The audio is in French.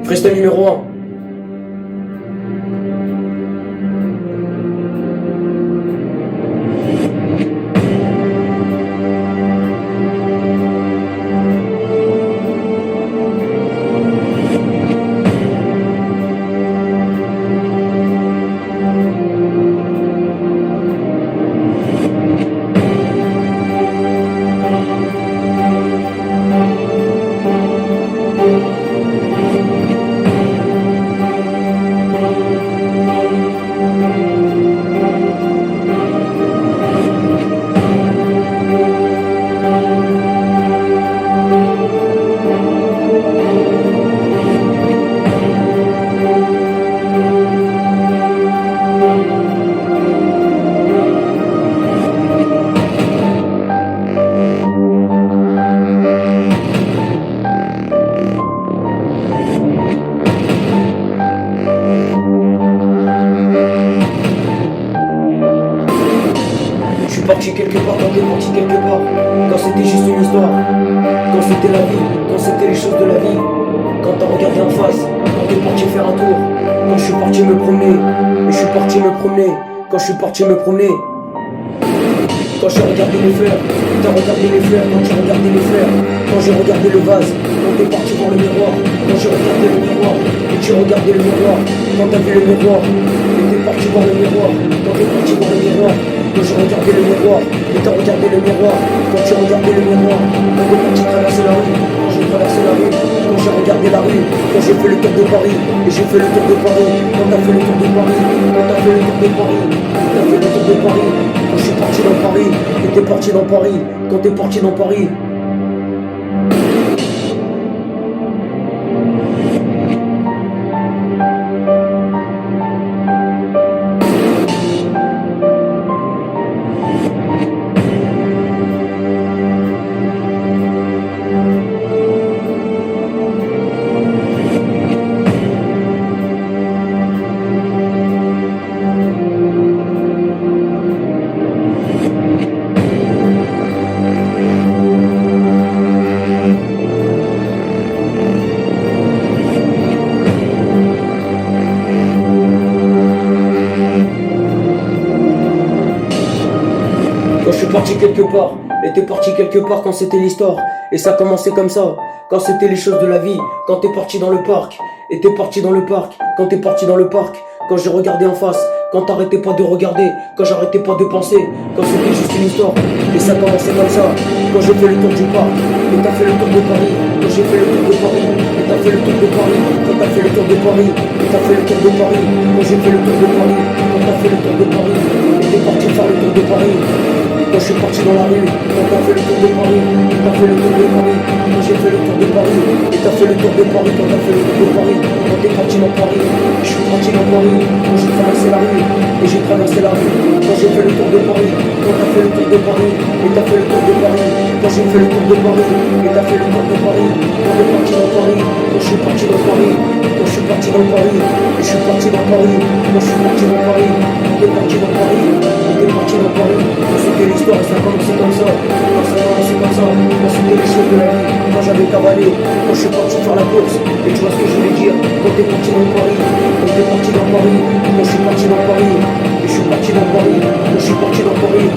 Freestyle numéro 1. Parti quelque part, quand t'es parti quelque part, quand c'était juste une histoire, quand c'était la vie, quand c'était les choses de la vie, quand t'as regardé en face, quand t'es parti faire un tour, quand je suis parti me promener, et je suis parti me promener, quand je suis parti me promener, quand j'ai regardé les fleurs, t'as regardé les fleurs, quand j'ai regardé les fleurs, quand j'ai regardé le vase, quand t'es parti voir le miroir, quand j'ai regardé le miroir, et tu regardé le miroir, quand t'as vu le miroir, et t'es parti voir le miroir, quand t'es parti voir le miroir, quand j'ai regardé le miroir, et t'as regardé le miroir, quand tu regardé le miroir, quand t'es parti traverser la rue, quand j'ai traversé la rue, quand j'ai regardé la rue, quand j'ai fait le tour de Paris, et j'ai fait le tour de Paris, quand t'as fait le tour de Paris, quand t'as fait le tour de Paris, quand t'as fait le tour de Paris, quand je suis parti dans Paris, et t'es parti dans Paris, quand t'es parti dans Paris. Quand je suis parti quelque part, et t'es parti quelque part quand c'était l'histoire, et ça commençait comme ça, quand c'était les choses de la vie, quand t'es parti dans le parc, et t'es parti dans le parc, quand t'es parti dans le parc, quand j'ai regardé en face, quand t'arrêtais pas de regarder, quand j'arrêtais pas de penser, quand c'était juste une histoire, et ça commençait comme ça, quand j'ai fait le tour du parc, et t'as fait le tour de Paris, quand j'ai fait le tour de Paris, et t'as fait le tour de Paris, quand t'as fait le tour de Paris, et t'as fait le tour de Paris, quand j'ai fait le tour de Paris, quand t'as fait le tour de Paris, et t'es parti faire le tour de Paris. Quand je suis parti dans la rue, quand t'as fait le tour de Paris, t'as fait le tour de Paris, quand j'ai fait le tour de Paris, et t'as fait le tour de Paris, quand t'as fait le tour de Paris, quand t'es parti dans Paris, je suis parti dans Paris, quand j'ai traversé la rue, et j'ai traversé la rue, quand j'ai fait le tour de Paris, quand t'as fait le tour de Paris, et t'as fait le tour de Paris, quand j'ai fait le tour de Paris, et t'as fait le tour de Paris, quand t'es parti dans Paris, quand je suis parti dans Paris, quand je suis parti dans Paris, et je suis parti dans Paris, quand je suis parti dans Paris, quand t'es parti dans Paris, quand t'es parti dans Paris, quand c'était l'histoire, et ça commençait comme ça, quand ça commençait comme ça, quand c'était les choses de la vie, quand j'avais cavalé, quand je suis parti faire la course, et tu vois ce que je voulais dire, quand t'es parti dans Paris, quand t'es parti dans Paris, quand je suis parti dans Paris, et je suis parti dans Paris, quand je suis parti dans Paris,